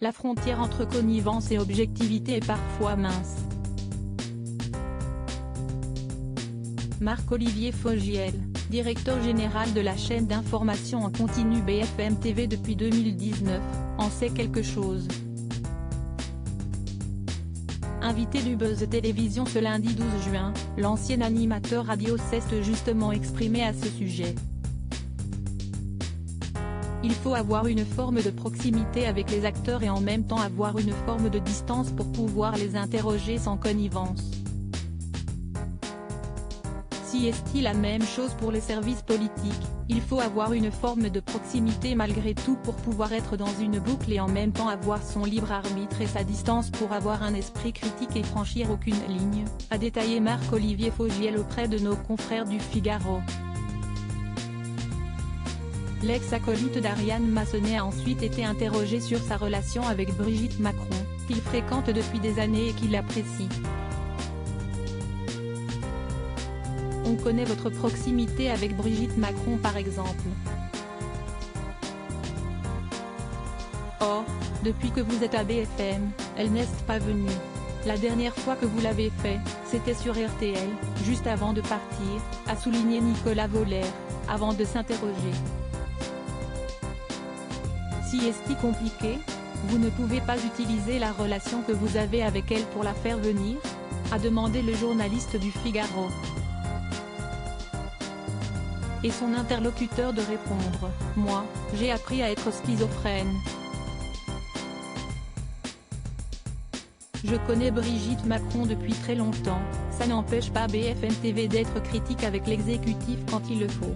la frontière entre connivence et objectivité est parfois mince. Marc-Olivier Fogiel, directeur général de la chaîne d'information en continu BFM TV depuis 2019, en sait quelque chose. Invité du Buzz Télévision ce lundi 12 juin, l'ancien animateur radio s'est justement exprimé à ce sujet. Il faut avoir une forme de proximité avec les acteurs et en même temps avoir une forme de distance pour pouvoir les interroger sans connivence. Si est-il la même chose pour les services politiques, il faut avoir une forme de proximité malgré tout pour pouvoir être dans une boucle et en même temps avoir son libre arbitre et sa distance pour avoir un esprit critique et franchir aucune ligne, a détaillé Marc-Olivier Fogiel auprès de nos confrères du Figaro. L'ex-acolyte d'Ariane Massonnet a ensuite été interrogé sur sa relation avec Brigitte Macron, qu'il fréquente depuis des années et qu'il apprécie. On connaît votre proximité avec Brigitte Macron par exemple. Or, depuis que vous êtes à BFM, elle n'est pas venue. La dernière fois que vous l'avez fait, c'était sur RTL, juste avant de partir, a souligné Nicolas Voller, avant de s'interroger. Si est-il compliqué, vous ne pouvez pas utiliser la relation que vous avez avec elle pour la faire venir, a demandé le journaliste du Figaro. Et son interlocuteur de répondre, « Moi, j'ai appris à être schizophrène. Je connais Brigitte Macron depuis très longtemps, ça n'empêche pas BFM TV d'être critique avec l'exécutif quand il le faut.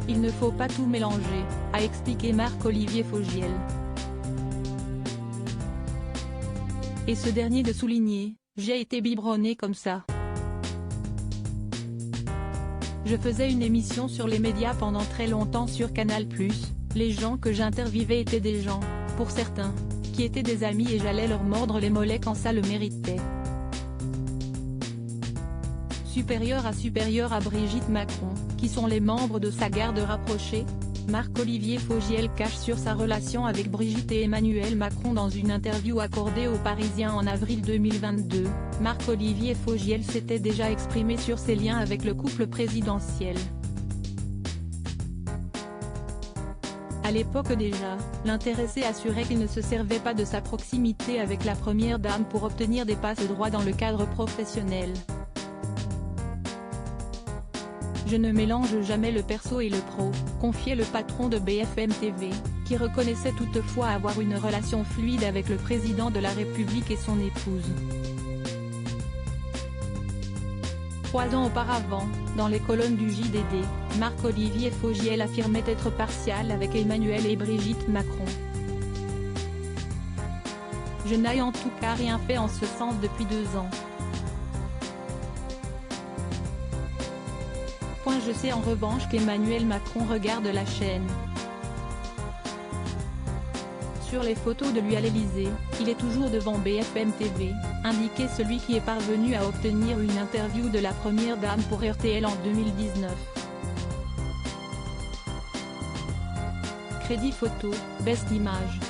Il ne faut pas tout mélanger, a expliqué Marc-Olivier Fogiel. Et ce dernier de souligner, j'ai été biberonné comme ça. Je faisais une émission sur les médias pendant très longtemps sur Canal+, les gens que j'interviewais étaient des gens, pour certains, qui étaient des amis et j'allais leur mordre les mollets quand ça le méritait. Supérieur à Brigitte Macron, qui sont les membres de sa garde rapprochée, Marc-Olivier Fogiel cache sur sa relation avec Brigitte et Emmanuel Macron dans une interview accordée aux Parisiens en avril 2022. Marc-Olivier Fogiel s'était déjà exprimé sur ses liens avec le couple présidentiel. À l'époque déjà, l'intéressé assurait qu'il ne se servait pas de sa proximité avec la première dame pour obtenir des passe-droits dans le cadre professionnel. Je ne mélange jamais le perso et le pro, confiait le patron de BFM TV, qui reconnaissait toutefois avoir une relation fluide avec le président de la République et son épouse. 3 ans auparavant, dans les colonnes du JDD, Marc-Olivier Fogiel affirmait être partial avec Emmanuel et Brigitte Macron. Je n'ai en tout cas rien fait en ce sens depuis 2 ans. Je sais en revanche qu'Emmanuel Macron regarde la chaîne. Sur les photos de lui à l'Élysée, il est toujours devant BFM TV, indiquait celui qui est parvenu à obtenir une interview de la première dame pour RTL en 2019. Crédit photo, best image.